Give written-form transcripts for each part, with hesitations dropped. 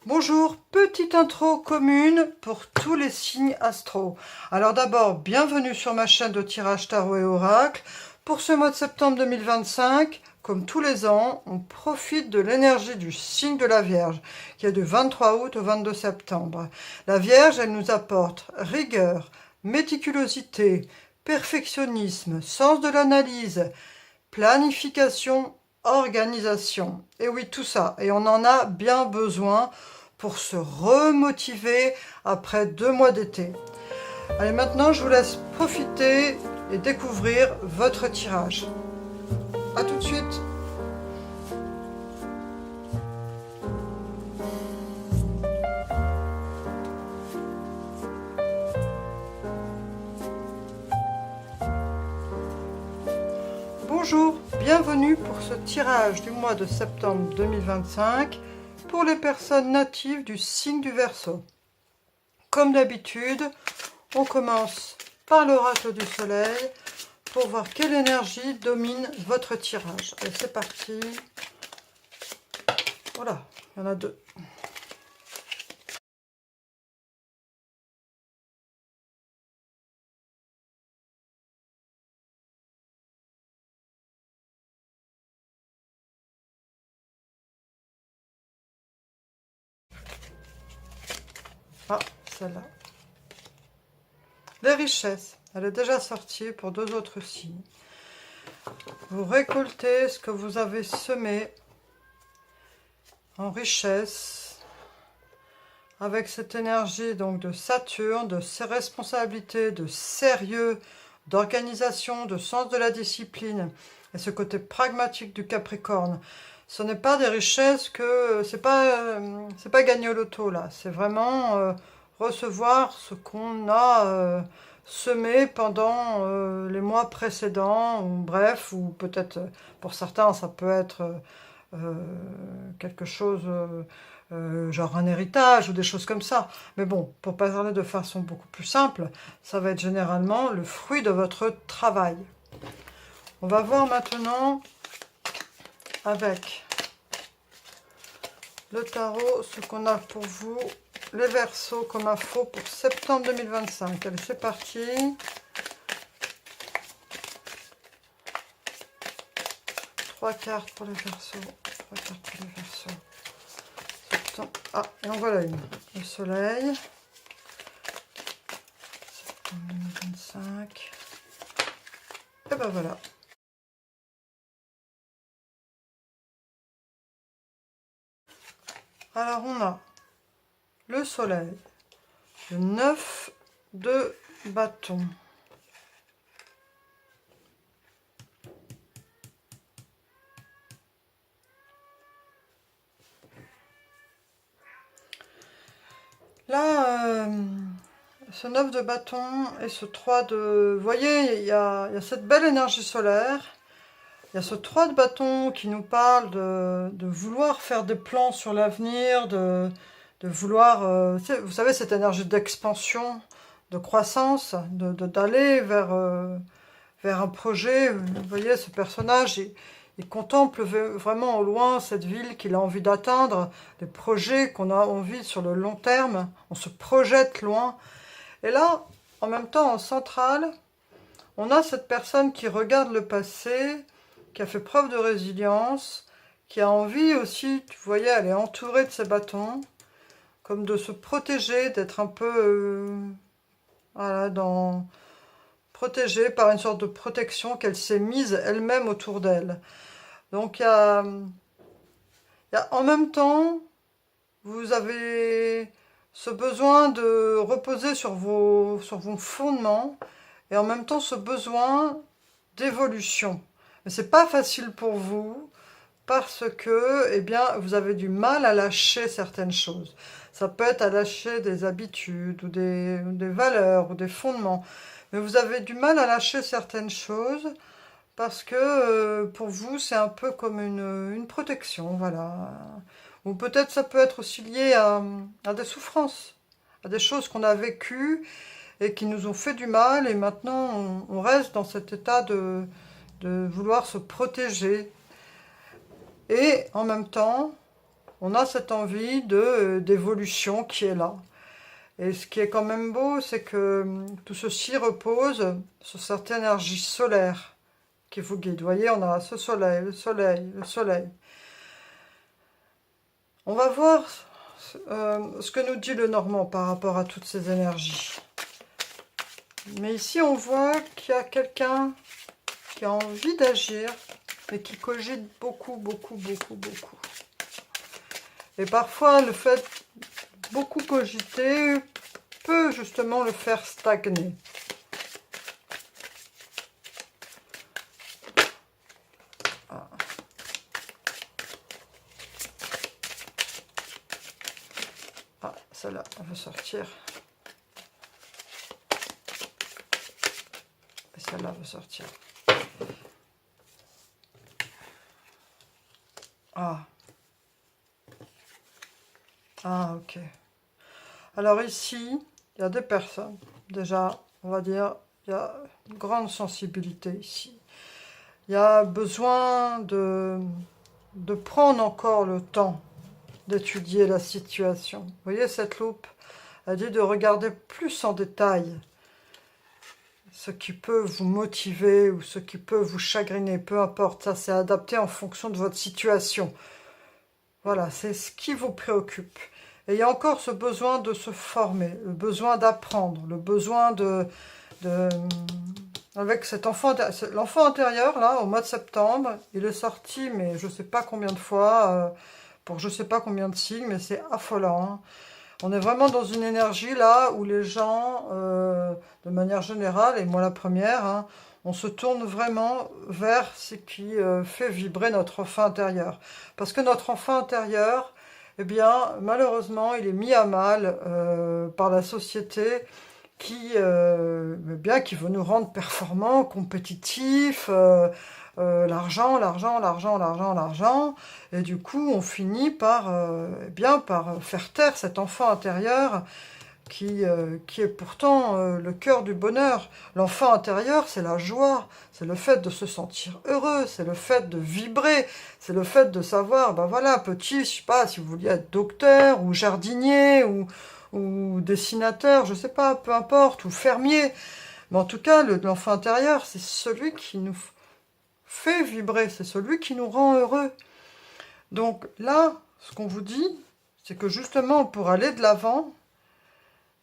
Bonjour, petite intro commune pour tous les signes astro. Alors d'abord, bienvenue sur ma chaîne de tirage tarot et oracle. Pour ce mois de septembre 2025, comme tous les ans, on profite de l'énergie du signe de la Vierge, qui est du 23 août au 22 septembre. La Vierge, elle nous apporte rigueur, méticulosité, perfectionnisme, sens de l'analyse, planification, organisation. Et oui, tout ça. Et on en a bien besoin pour se remotiver après 2 mois d'été. Allez, maintenant, je vous laisse profiter et découvrir votre tirage. A tout de suite. Bonjour, bienvenue pour ce tirage du mois de septembre 2025 pour les personnes natives du signe du Verseau. Comme d'habitude, on commence par l'oracle du soleil pour voir quelle énergie domine votre tirage. Allez, c'est parti. Voilà, il y en a deux. Ah, celle-là. Les richesses. Elle est déjà sortie pour 2 autres signes. Vous récoltez ce que vous avez semé en richesse avec cette énergie donc de Saturne, de ses responsabilités, de sérieux, d'organisation, de sens de la discipline et ce côté pragmatique du Capricorne. Ce n'est pas des richesses que c'est pas gagner au loto là, c'est vraiment recevoir ce qu'on a semé pendant les mois précédents, ou bref, ou peut-être pour certains ça peut être quelque chose genre un héritage ou des choses comme ça. Mais bon, pour pas parler de façon beaucoup plus simple, ça va être généralement le fruit de votre travail. On va voir maintenant avec le tarot ce qu'on a pour vous, les Verseaux, comme info pour septembre 2025. Allez, c'est parti. Trois cartes pour les Verseaux. 3 cartes pour les Verseaux. Ah, et en voilà une. Le soleil. Septembre 2025. Et ben voilà. Alors on a le soleil, le 9 de bâton, là ce 9 de bâton et ce 3 de... Vous voyez, il y a cette belle énergie solaire. Il y a ce 3 de bâton qui nous parle de vouloir faire des plans sur l'avenir, de vouloir, vous savez, cette énergie d'expansion, de croissance, d'aller vers un projet. Vous voyez, ce personnage, il contemple vraiment au loin cette ville qu'il a envie d'atteindre, des projets qu'on a envie sur le long terme, on se projette loin. Et là, en même temps, en centrale, on a cette personne qui regarde le passé, qui a fait preuve de résilience, qui a envie aussi, vous voyez, elle est entourée de ses bâtons, comme de se protéger, d'être un peu voilà, protégée par une sorte de protection qu'elle s'est mise elle-même autour d'elle. Donc il y a en même temps, vous avez ce besoin de reposer sur vos fondements, et en même temps ce besoin d'évolution. Mais c'est pas facile pour vous, parce que eh bien, vous avez du mal à lâcher certaines choses. Ça peut être à lâcher des habitudes, ou des valeurs, ou des fondements. Mais vous avez du mal à lâcher certaines choses, parce que pour vous, c'est un peu comme une protection, voilà. Ou peut-être ça peut être aussi lié à des souffrances, à des choses qu'on a vécues et qui nous ont fait du mal, et maintenant on reste dans cet état de vouloir se protéger. Et en même temps, on a cette envie d'évolution qui est là. Et ce qui est quand même beau, c'est que tout ceci repose sur cette énergie solaire qui vous guide. Vous voyez, on a ce soleil, le soleil, le soleil. On va voir ce que nous dit le Normand par rapport à toutes ces énergies. Mais ici, on voit qu'il y a quelqu'un qui a envie d'agir, mais qui cogite beaucoup, beaucoup, beaucoup, beaucoup. Et parfois, le fait de beaucoup cogiter peut justement le faire stagner. Ah, celle-là, on va sortir. Et celle-là va sortir. Ah. Ah, ok. Alors ici, il y a des personnes. Déjà, on va dire, il y a une grande sensibilité ici. Il y a besoin de prendre encore le temps d'étudier la situation. Vous voyez cette loupe? Elle dit de regarder plus en détail ce qui peut vous motiver ou ce qui peut vous chagriner, peu importe. Ça, c'est adapté en fonction de votre situation. Voilà, c'est ce qui vous préoccupe. Et il y a encore ce besoin de se former, le besoin d'apprendre, le besoin avec cet enfant, l'enfant intérieur, là, au mois de septembre, il est sorti, mais je ne sais pas combien de fois, pour je ne sais pas combien de signes, mais c'est affolant. Hein. On est vraiment dans une énergie, là, où les gens, de manière générale, et moi la première, hein, on se tourne vraiment vers ce qui fait vibrer notre enfant intérieur. Parce que notre enfant intérieur, eh bien, malheureusement, il est mis à mal par la société qui veut nous rendre performants, compétitifs, l'argent, l'argent, l'argent, l'argent, l'argent. Et du coup, on finit par faire taire cet enfant intérieur qui est pourtant le cœur du bonheur. L'enfant intérieur, c'est la joie, c'est le fait de se sentir heureux, c'est le fait de vibrer, c'est le fait de savoir, ben voilà, petit, je sais pas, si vous vouliez être docteur, ou jardinier, ou dessinateur, je sais pas, peu importe, ou fermier. Mais en tout cas, l'enfant intérieur, c'est celui qui nous fait vibrer, c'est celui qui nous rend heureux. Donc là, ce qu'on vous dit, c'est que justement, pour aller de l'avant,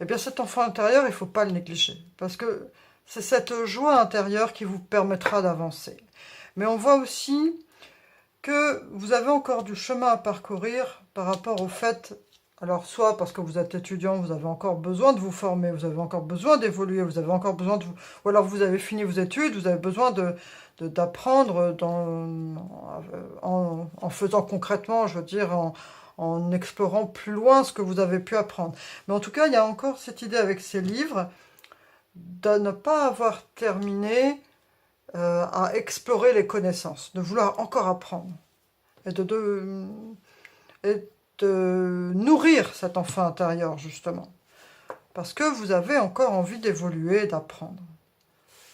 eh bien cet enfant intérieur, il ne faut pas le négliger. Parce que c'est cette joie intérieure qui vous permettra d'avancer. Mais on voit aussi que vous avez encore du chemin à parcourir par rapport au fait, alors soit parce que vous êtes étudiant, vous avez encore besoin de vous former, vous avez encore besoin d'évoluer, vous avez encore besoin de vous... Ou alors vous avez fini vos études, vous avez besoin d'apprendre en faisant concrètement, je veux dire, en explorant plus loin ce que vous avez pu apprendre. Mais en tout cas, il y a encore cette idée avec ces livres de ne pas avoir terminé à explorer les connaissances, de vouloir encore apprendre et de nourrir cet enfant intérieur, justement. Parce que vous avez encore envie d'évoluer, d'apprendre,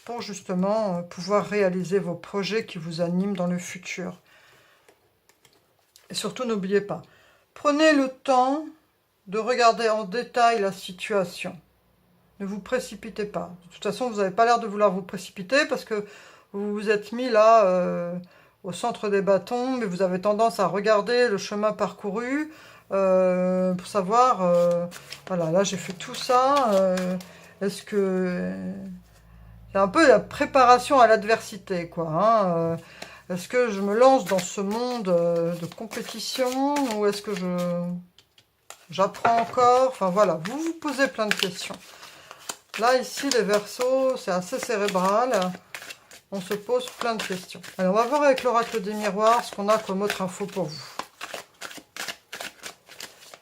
pour justement pouvoir réaliser vos projets qui vous animent dans le futur. Et surtout, n'oubliez pas, prenez le temps de regarder en détail la situation. Ne vous précipitez pas. De toute façon, vous n'avez pas l'air de vouloir vous précipiter parce que vous vous êtes mis là au centre des bâtons, mais vous avez tendance à regarder le chemin parcouru pour savoir, voilà, là j'ai fait tout ça, est-ce que... c'est un peu la préparation à l'adversité, quoi. Hein, est-ce que je me lance dans ce monde de compétition ou est-ce que j'apprends encore? Enfin voilà, vous vous posez plein de questions. Là, ici, les Verseaux, c'est assez cérébral. On se pose plein de questions. Alors, on va voir avec l'oracle des miroirs ce qu'on a comme autre info pour vous.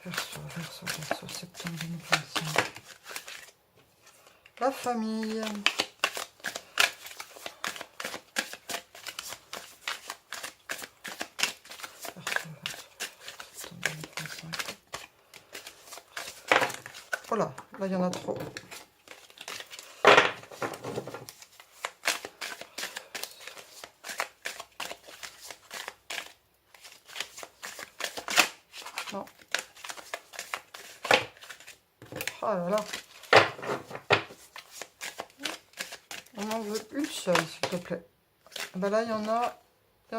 Verseau, septembre 2025. La famille. Voilà, là il y en a trop. Oh là là. On en veut une seule, s'il te plaît. Ben là, il y en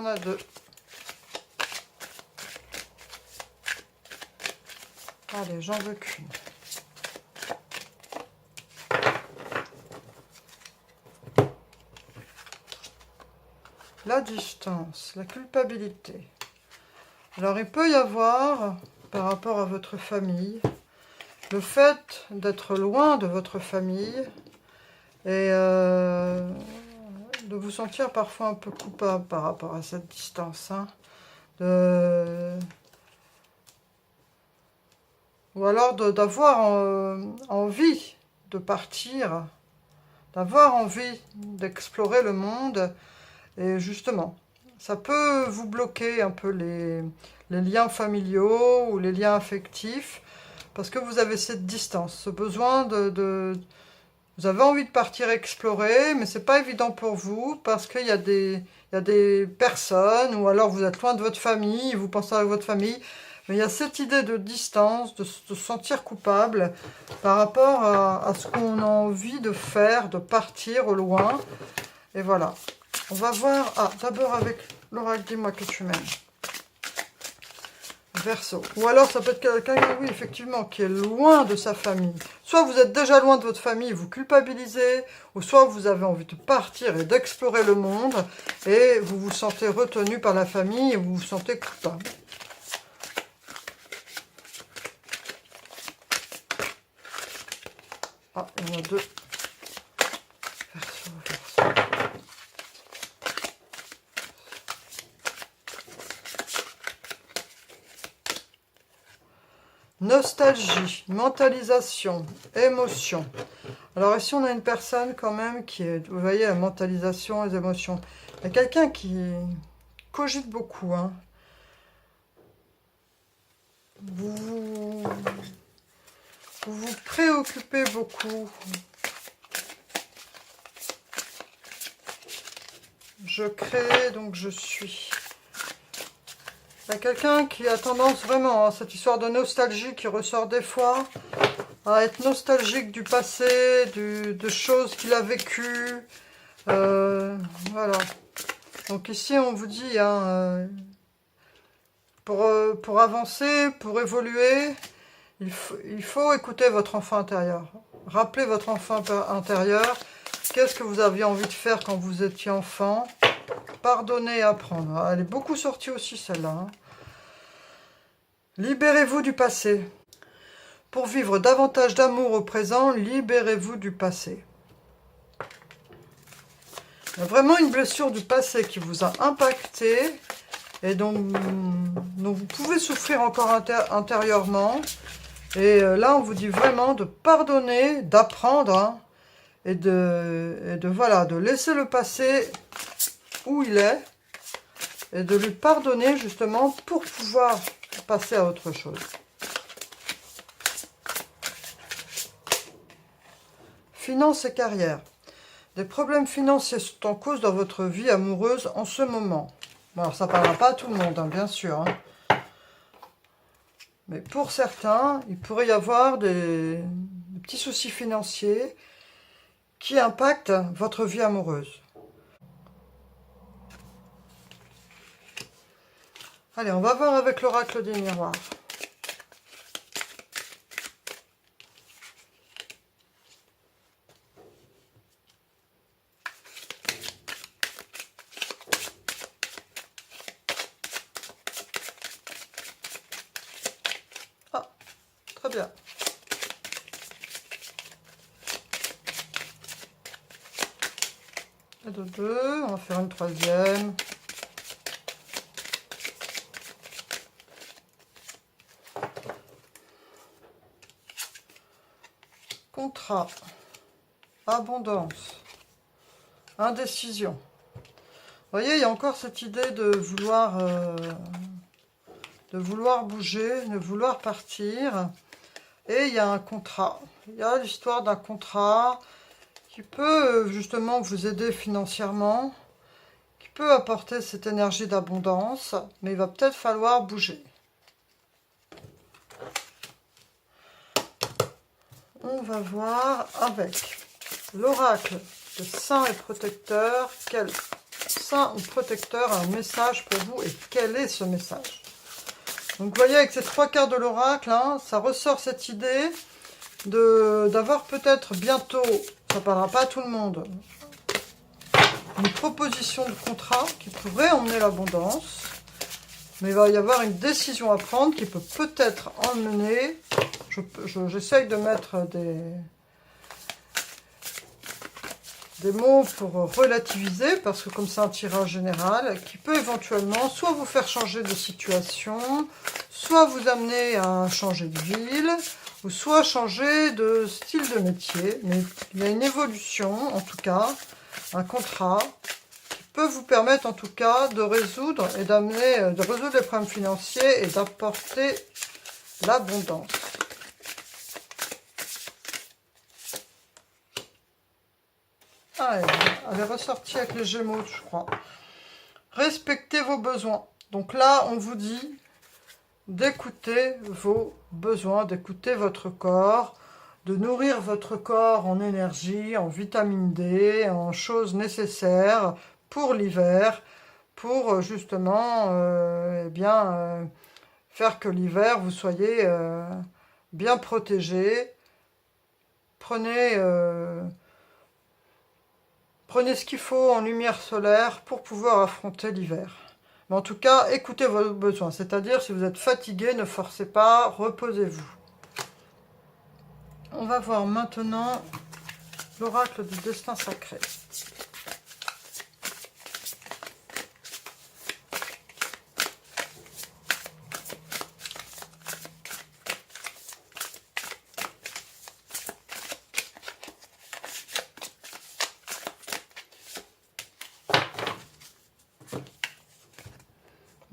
a deux. Allez, j'en veux qu'une. La distance, la culpabilité. Alors, il peut y avoir, par rapport à votre famille, le fait d'être loin de votre famille et de vous sentir parfois un peu coupable par rapport à cette distance. Hein, ou alors d'avoir envie de partir, d'avoir envie d'explorer le monde. Et justement, ça peut vous bloquer un peu les liens familiaux ou les liens affectifs, parce que vous avez cette distance, ce besoin vous avez envie de partir explorer, mais c'est pas évident pour vous, parce qu'il y a des personnes, ou alors vous êtes loin de votre famille, vous pensez à votre famille, mais il y a cette idée de distance, de se sentir coupable par rapport à ce qu'on a envie de faire, de partir au loin. Et voilà. On va voir, d'abord avec l'oracle, dis-moi que tu m'aimes. Verseau. Ou alors ça peut être quelqu'un, oui, effectivement, qui est loin de sa famille. Soit vous êtes déjà loin de votre famille, vous culpabilisez, ou soit vous avez envie de partir et d'explorer le monde, et vous vous sentez retenu par la famille, et vous vous sentez coupable. Ah, il y en a deux. Verseau, Verseau. Nostalgie, mentalisation, émotion. Alors ici on a une personne quand même qui est, vous voyez, la mentalisation, les émotions. Il y a quelqu'un qui cogite beaucoup. Hein. Vous vous préoccupez beaucoup. Je crée, donc je suis. Il y a quelqu'un qui a tendance vraiment, hein, cette histoire de nostalgie qui ressort des fois, à être nostalgique du passé, de choses qu'il a vécues. Voilà. Donc ici, on vous dit, hein, pour avancer, pour évoluer, il faut écouter votre enfant intérieur. Rappelez votre enfant intérieur. Qu'est-ce que vous aviez envie de faire quand vous étiez enfant? Pardonner et apprendre. Elle est beaucoup sortie aussi, celle-là. Hein. Libérez-vous du passé. Pour vivre davantage d'amour au présent, libérez-vous du passé. Il y a vraiment une blessure du passé qui vous a impacté et dont vous pouvez souffrir encore intérieurement. Et là, on vous dit vraiment de pardonner, d'apprendre hein, et de laisser le passé où il est et de lui pardonner justement pour pouvoir passer à autre chose. Finances et carrière. Des problèmes financiers sont en cause dans votre vie amoureuse en ce moment. Bon, alors ça ne parlera pas à tout le monde, hein, bien sûr. Hein. Mais pour certains, il pourrait y avoir des petits soucis financiers qui impactent votre vie amoureuse. Allez, on va voir avec l'oracle des miroirs. Ah, très bien. Et de deux, on va faire une troisième. Contrat, abondance, indécision. Vous voyez, il y a encore cette idée de vouloir bouger, de vouloir partir. Et il y a un contrat. Il y a l'histoire d'un contrat qui peut justement vous aider financièrement, qui peut apporter cette énergie d'abondance, mais il va peut-être falloir bouger. On va voir avec l'oracle de saint et protecteur, quel saint ou protecteur a un message pour vous et quel est ce message. Donc vous voyez avec ces 3 cartes de l'oracle, hein, ça ressort cette idée d'avoir peut-être bientôt, ça ne parlera pas à tout le monde, une proposition de contrat qui pourrait emmener l'abondance. Mais il va y avoir une décision à prendre qui peut peut-être emmener, j'essaye de mettre des mots pour relativiser, parce que comme c'est un tirage général, qui peut éventuellement soit vous faire changer de situation, soit vous amener à changer de ville, ou soit changer de style de métier. Mais il y a une évolution, en tout cas, un contrat, peut vous permettre en tout cas de résoudre et de résoudre les problèmes financiers et d'apporter l'abondance. Ah, elle est ressortie avec les Gémeaux, je crois. Respectez vos besoins. Donc là, on vous dit d'écouter vos besoins, d'écouter votre corps, de nourrir votre corps en énergie, en vitamine D, en choses nécessaires pour l'hiver, pour justement faire que l'hiver vous soyez bien protégé. Prenez ce qu'il faut en lumière solaire pour pouvoir affronter l'hiver. Mais en tout cas, écoutez vos besoins, c'est-à-dire si vous êtes fatigué, ne forcez pas, reposez-vous. On va voir maintenant l'oracle du destin sacré.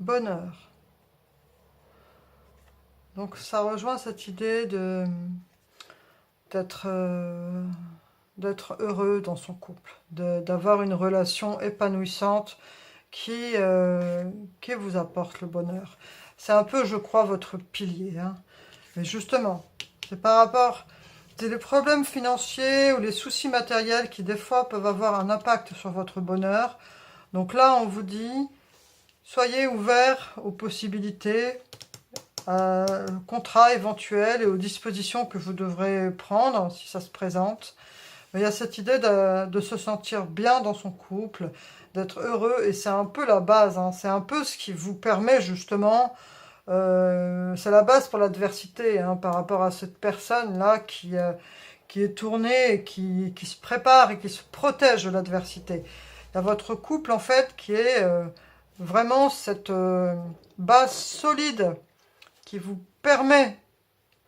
Bonheur. Donc ça rejoint cette idée d'être heureux dans son couple, d'avoir une relation épanouissante qui vous apporte le bonheur. C'est un peu, je crois, votre pilier. Hein. Mais justement, c'est par rapport... C'est les problèmes financiers ou les soucis matériels qui, des fois, peuvent avoir un impact sur votre bonheur. Donc là, on vous dit, soyez ouverts aux possibilités, contrats éventuels et aux dispositions que vous devrez prendre si ça se présente. Mais il y a cette idée de se sentir bien dans son couple, d'être heureux, et c'est un peu la base, hein. C'est un peu ce qui vous permet justement, c'est la base pour l'adversité, hein, par rapport à cette personne-là qui est tournée, et qui se prépare et qui se protège de l'adversité. Il y a votre couple en fait qui est vraiment cette base solide qui vous permet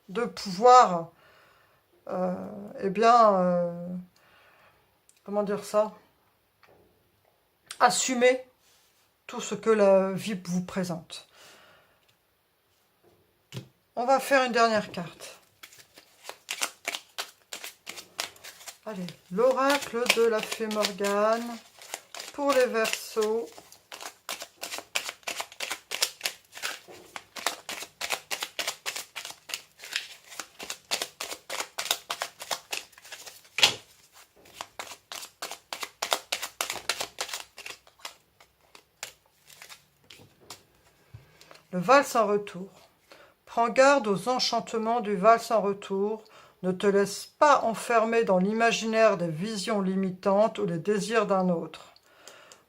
de pouvoir, comment dire ça, assumer tout ce que la vie vous présente. On va faire une dernière carte. Allez, l'oracle de la fée Morgane pour les Verseaux. Le valse en retour. Prends garde aux enchantements du valse en retour. Ne te laisse pas enfermer dans l'imaginaire des visions limitantes ou les désirs d'un autre.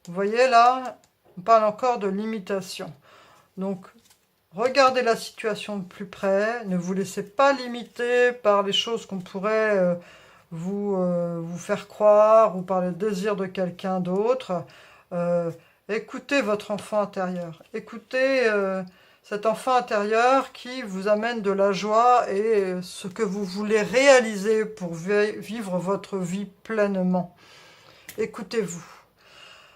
Vous voyez là, on parle encore de limitation. Donc, regardez la situation de plus près. Ne vous laissez pas limiter par les choses qu'on pourrait vous faire croire ou par les désirs de quelqu'un d'autre. Écoutez votre enfant intérieur. Écoutez cet enfant intérieur qui vous amène de la joie et ce que vous voulez réaliser pour vivre votre vie pleinement. Écoutez-vous.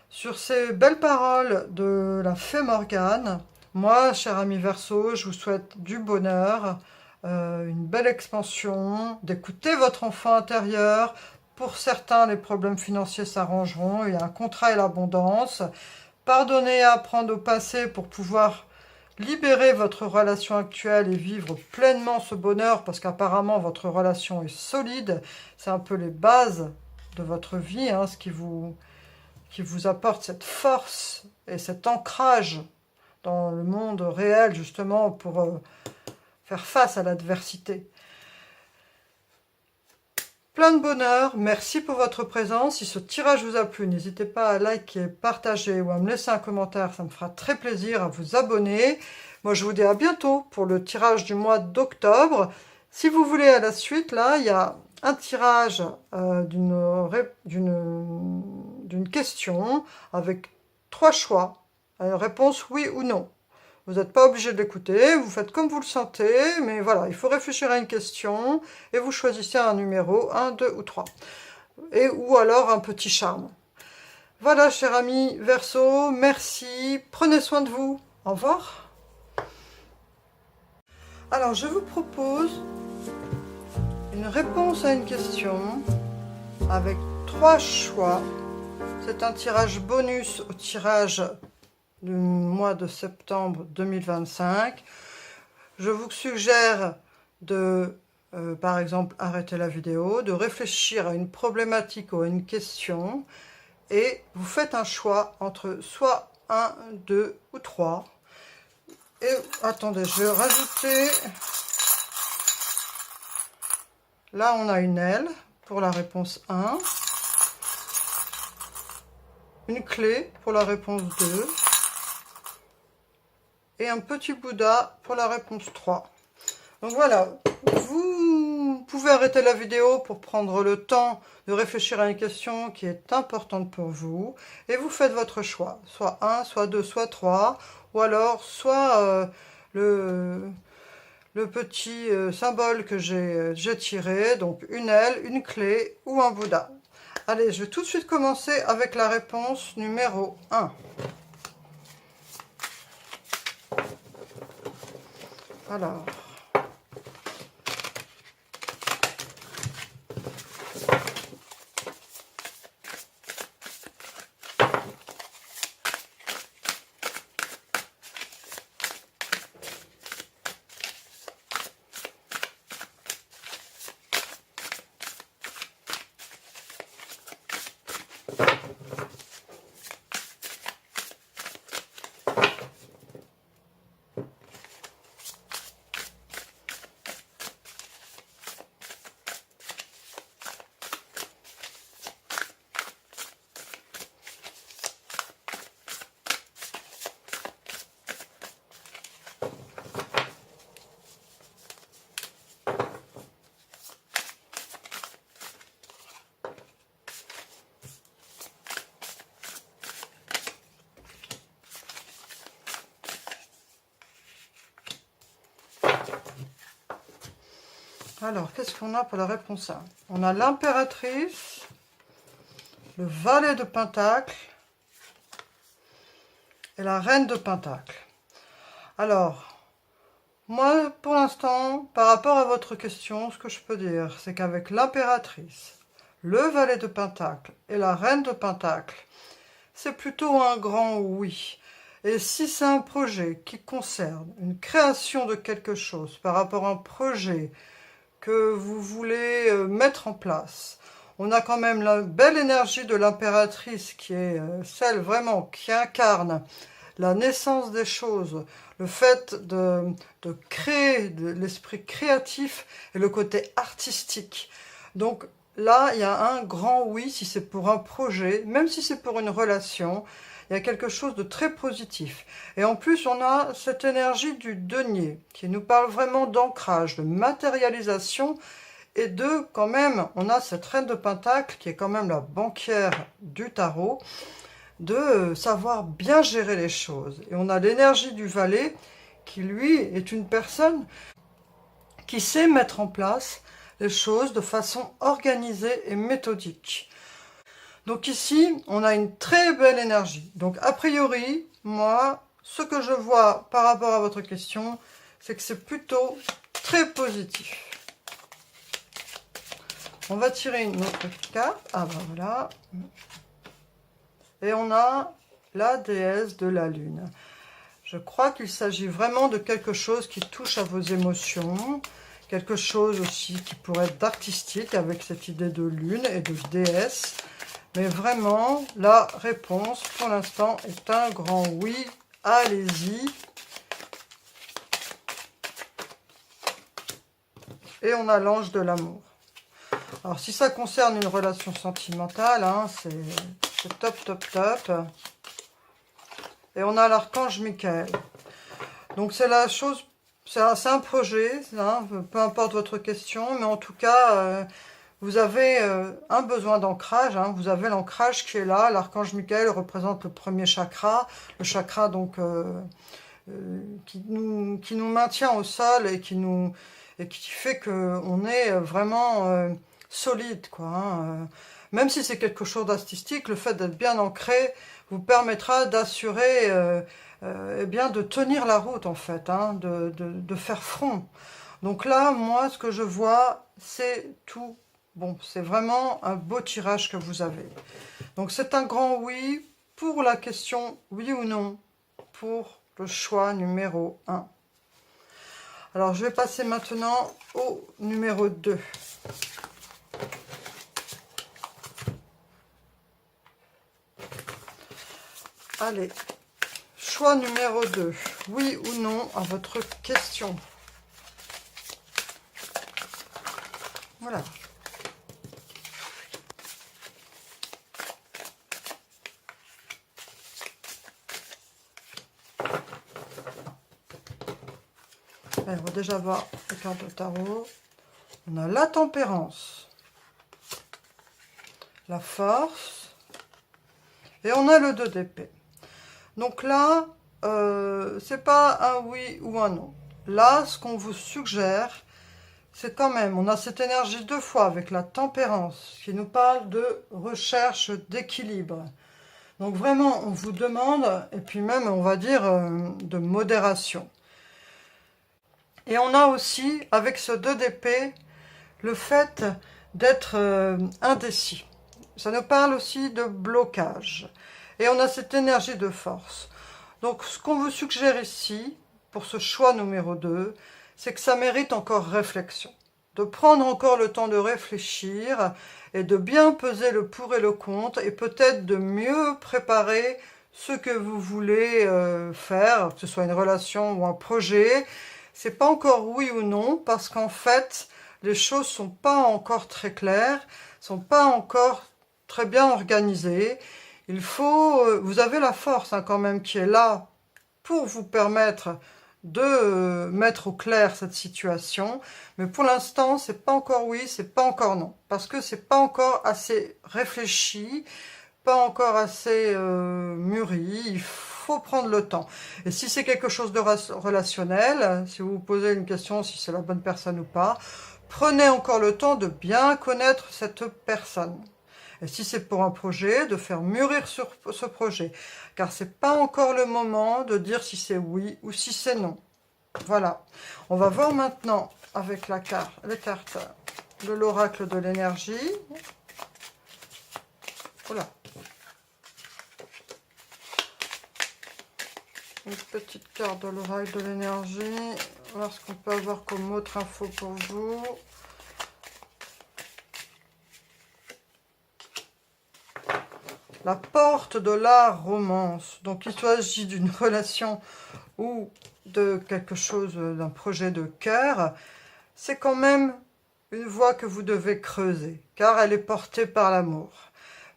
Sur ces belles paroles de la fée Morgane, moi, cher ami Verseau, je vous souhaite du bonheur, une belle expansion, d'écouter votre enfant intérieur. Pour certains, les problèmes financiers s'arrangeront, il y a un contrat et l'abondance. Pardonnez et apprendre au passé pour pouvoir libérer votre relation actuelle et vivre pleinement ce bonheur, parce qu'apparemment votre relation est solide. C'est un peu les bases de votre vie, hein, ce qui vous apporte cette force et cet ancrage dans le monde réel, justement, pour faire face à l'adversité. Plein de bonheur, merci pour votre présence. Si ce tirage vous a plu, n'hésitez pas à liker, partager ou à me laisser un commentaire, ça me fera très plaisir, à vous abonner. Moi, je vous dis à bientôt pour le tirage du mois d'octobre. Si vous voulez à la suite, là, il y a un tirage d'une question avec 3 choix. Réponse oui ou non. Vous n'êtes pas obligé de l'écouter, vous faites comme vous le sentez, mais voilà, il faut réfléchir à une question et vous choisissez un numéro, 1, 2 ou 3. Ou alors un petit charme. Voilà, chers amis Verseau, merci, prenez soin de vous. Au revoir. Alors, je vous propose une réponse à une question avec 3 choix. C'est un tirage bonus au tirage du mois de septembre 2025. Je vous suggère de, par exemple, arrêter la vidéo, de réfléchir à une problématique ou à une question, et vous faites un choix entre soit 1, 2 ou 3. Et attendez, je vais rajouter... Là, on a une aile pour la réponse 1, une clé pour la réponse 2, et un petit Bouddha pour la réponse 3. Donc voilà, vous pouvez arrêter la vidéo pour prendre le temps de réfléchir à une question qui est importante pour vous, et vous faites votre choix, soit 1, soit 2, soit 3, ou alors soit le petit symbole que j'ai tiré, donc une aile, une clé ou un Bouddha. Allez, je vais tout de suite commencer avec la réponse numéro 1. Alors, qu'est-ce qu'on a pour la réponse 1? On a l'impératrice, le valet de Pentacle et la reine de Pentacle. Alors, moi, pour l'instant, par rapport à votre question, ce que je peux dire, c'est qu'avec l'impératrice, le valet de Pentacle et la reine de Pentacle, c'est plutôt un grand oui. Et si c'est un projet qui concerne une création de quelque chose par rapport à un projet que vous voulez mettre en place, on a quand même la belle énergie de l'impératrice qui est celle vraiment qui incarne la naissance des choses, le fait de créer, de l'esprit créatif et le côté artistique. Donc là, il y a un grand oui si c'est pour un projet, même si c'est pour une relation, il y a quelque chose de très positif. Et en plus, on a cette énergie du denier qui nous parle vraiment d'ancrage, de matérialisation. Et quand même, on a cette reine de Pentacle qui est quand même la banquière du tarot, de savoir bien gérer les choses. Et on a l'énergie du valet qui, lui, est une personne qui sait mettre en place les choses de façon organisée et méthodique. Donc ici, on a une très belle énergie. Donc a priori, moi, ce que je vois par rapport à votre question, c'est que c'est plutôt très positif. On va tirer une autre carte. Ah ben voilà. Et on a la déesse de la lune. Je crois qu'il s'agit vraiment de quelque chose qui touche à vos émotions, quelque chose aussi qui pourrait être d'artistique avec cette idée de lune et de déesse. Mais vraiment, la réponse pour l'instant est un grand oui. Allez-y. Et on a l'ange de l'amour. Alors, si ça concerne une relation sentimentale, hein, c'est top, top, top. Et on a l'archange Michael. Donc, c'est la chose, c'est un projet, hein, peu importe votre question, mais en tout cas, vous avez un besoin d'ancrage. Hein, vous avez l'ancrage qui est là. L'archange Michael représente le premier chakra. Le chakra, donc, qui nous maintient au sol et qui fait qu'on est vraiment solide, quoi. Hein. Même si c'est quelque chose d'artistique, le fait d'être bien ancré vous permettra d'assurer, eh bien, de tenir la route, en fait, hein, de faire front. Donc là, moi, ce que je vois, c'est tout bon. C'est vraiment un beau tirage que vous avez. Donc c'est un grand oui pour la question oui ou non pour le choix numéro 1. Alors, je vais passer maintenant au numéro 2. Allez, choix numéro 2. Oui ou non à votre question. Voilà. Alors, on va déjà voir les cartes de tarot. On a la tempérance, la force, et on a le 2 d'épée. Donc là, c'est pas un oui ou un non. Là, ce qu'on vous suggère, c'est quand même, on a cette énergie 2 fois avec la tempérance, qui nous parle de recherche d'équilibre. Donc vraiment, on vous demande, et puis même, on va dire, de modération. Et on a aussi, avec ce 2 d'épée, le fait d'être indécis. Ça nous parle aussi de blocage. Et on a cette énergie de force. Donc, ce qu'on vous suggère ici, pour ce choix numéro 2, c'est que ça mérite encore réflexion. De prendre encore le temps de réfléchir et de bien peser le pour et le contre et peut-être de mieux préparer ce que vous voulez faire, que ce soit une relation ou un projet. C'est pas encore oui ou non parce qu'en fait, les choses sont pas encore très claires, sont pas encore très bien organisées. Il faut, vous avez la force hein, quand même qui est là pour vous permettre de mettre au clair cette situation, mais pour l'instant, c'est pas encore oui, c'est pas encore non, parce que c'est pas encore assez réfléchi, pas encore assez mûri, il faut prendre le temps. Et si c'est quelque chose de relationnel, si vous vous posez une question, si c'est la bonne personne ou pas, prenez encore le temps de bien connaître cette personne. Et si c'est pour un projet, de faire mûrir sur ce projet. Car c'est pas encore le moment de dire si c'est oui ou si c'est non. Voilà. On va voir maintenant avec les cartes de l'oracle de l'énergie. Voilà. Une petite carte de l'oracle de l'énergie. Voir ce qu'on peut avoir comme autre info pour vous. La porte de la romance. Donc, il s'agit d'une relation ou de quelque chose, d'un projet de cœur. C'est quand même une voie que vous devez creuser, car elle est portée par l'amour.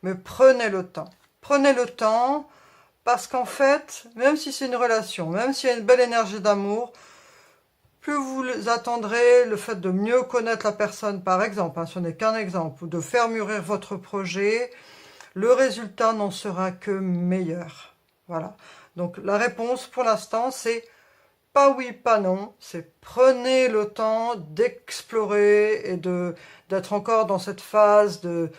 Mais prenez le temps. Prenez le temps, parce qu'en fait, même si c'est une relation, même s'il y a une belle énergie d'amour, plus vous attendrez le fait de mieux connaître la personne, par exemple, hein, ce n'est qu'un exemple, ou de faire mûrir votre projet, le résultat n'en sera que meilleur. Voilà. Donc la réponse pour l'instant, c'est pas oui, pas non. C'est prenez le temps d'explorer et d'être encore dans cette phase de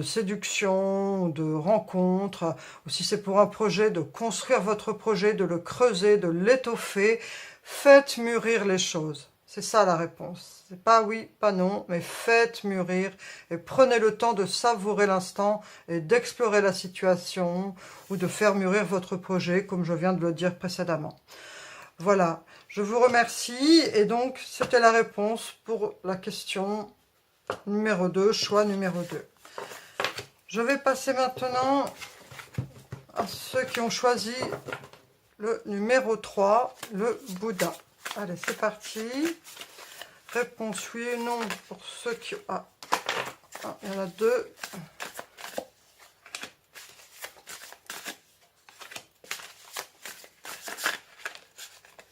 séduction, de rencontre. Ou si c'est pour un projet, de construire votre projet, de le creuser, de l'étoffer. Faites mûrir les choses. C'est ça la réponse. C'est pas oui, pas non, mais faites mûrir et prenez le temps de savourer l'instant et d'explorer la situation ou de faire mûrir votre projet, comme je viens de le dire précédemment. Voilà, je vous remercie et donc c'était la réponse pour la question numéro 2, choix numéro 2. Je vais passer maintenant à ceux qui ont choisi le numéro 3, le Bouddha. Allez, c'est parti. Réponse oui ou non pour ceux qui... Ah, il y en a 2.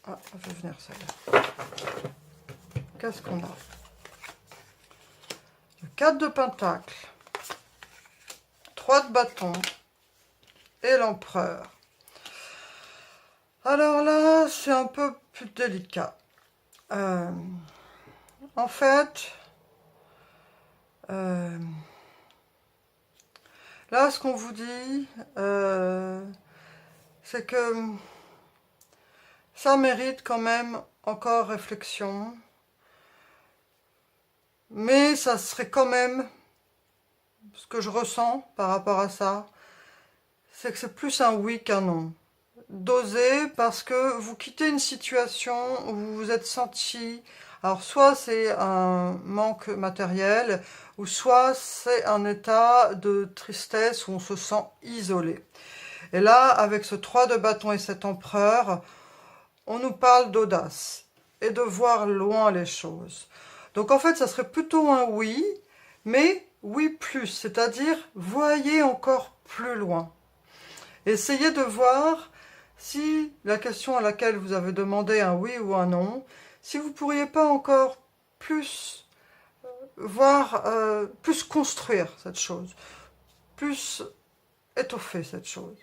Ah, je vais venir celle-là. Qu'est-ce qu'on a? Le 4 de pentacle, 3 de bâton et l'empereur. Alors là, c'est un peu plus délicat. En fait, là, ce qu'on vous dit, c'est que ça mérite quand même encore réflexion. Mais ça serait quand même, ce que je ressens par rapport à ça, c'est que c'est plus un oui qu'un non. D'oser parce que vous quittez une situation où vous vous êtes senti, alors soit c'est un manque matériel, ou soit c'est un état de tristesse où on se sent isolé. Et là, avec ce 3 de bâton et cet empereur, on nous parle d'audace et de voir loin les choses. Donc en fait, ça serait plutôt un oui, mais oui plus, c'est-à-dire voyez encore plus loin. Essayez de voir si la question à laquelle vous avez demandé un oui ou un non, si vous ne pourriez pas encore plus voir, plus construire cette chose, plus étoffer cette chose.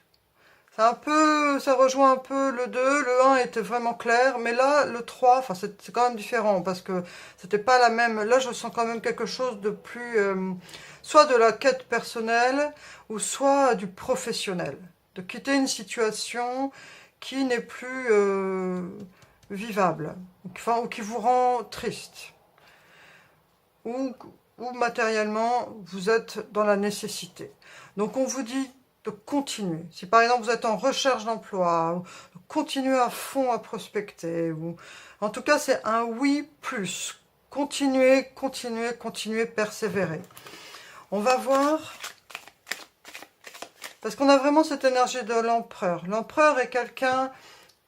C'est un peu, ça rejoint un peu le 2, le 1 était vraiment clair, mais là, le 3, enfin c'est quand même différent, parce que c'était pas la même, là je sens quand même quelque chose de plus, soit de la quête personnelle, ou soit du professionnel. De quitter une situation qui n'est plus vivable, ou qui vous rend triste, ou matériellement vous êtes dans la nécessité. Donc on vous dit de continuer. Si par exemple vous êtes en recherche d'emploi, continuez à fond à prospecter, ou en tout cas c'est un oui plus. Continuez, continuez, continuez, persévérer. On va voir... Parce qu'on a vraiment cette énergie de l'empereur. L'empereur est quelqu'un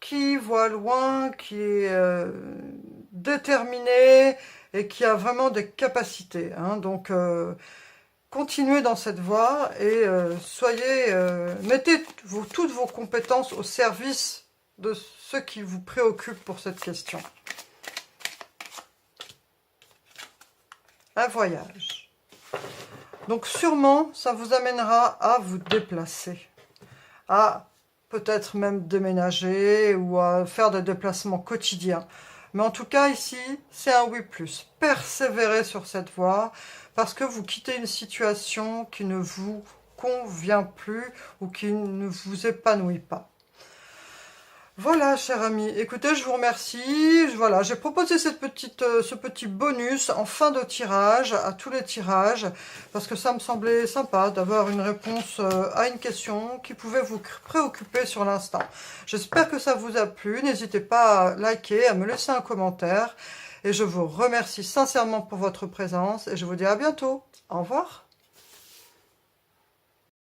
qui voit loin, qui est déterminé et qui a vraiment des capacités. Hein. Donc, continuez dans cette voie et mettez toutes vos compétences au service de ce qui vous préoccupe pour cette question. Un voyage. Donc sûrement, ça vous amènera à vous déplacer, à peut-être même déménager ou à faire des déplacements quotidiens. Mais en tout cas, ici, c'est un oui plus. Persévérez sur cette voie parce que vous quittez une situation qui ne vous convient plus ou qui ne vous épanouit pas. Voilà, chers amis, écoutez, je vous remercie. Voilà, j'ai proposé ce petit bonus en fin de tirage, à tous les tirages, parce que ça me semblait sympa d'avoir une réponse à une question qui pouvait vous préoccuper sur l'instant. J'espère que ça vous a plu. N'hésitez pas à liker, à me laisser un commentaire. Et je vous remercie sincèrement pour votre présence et je vous dis à bientôt. Au revoir.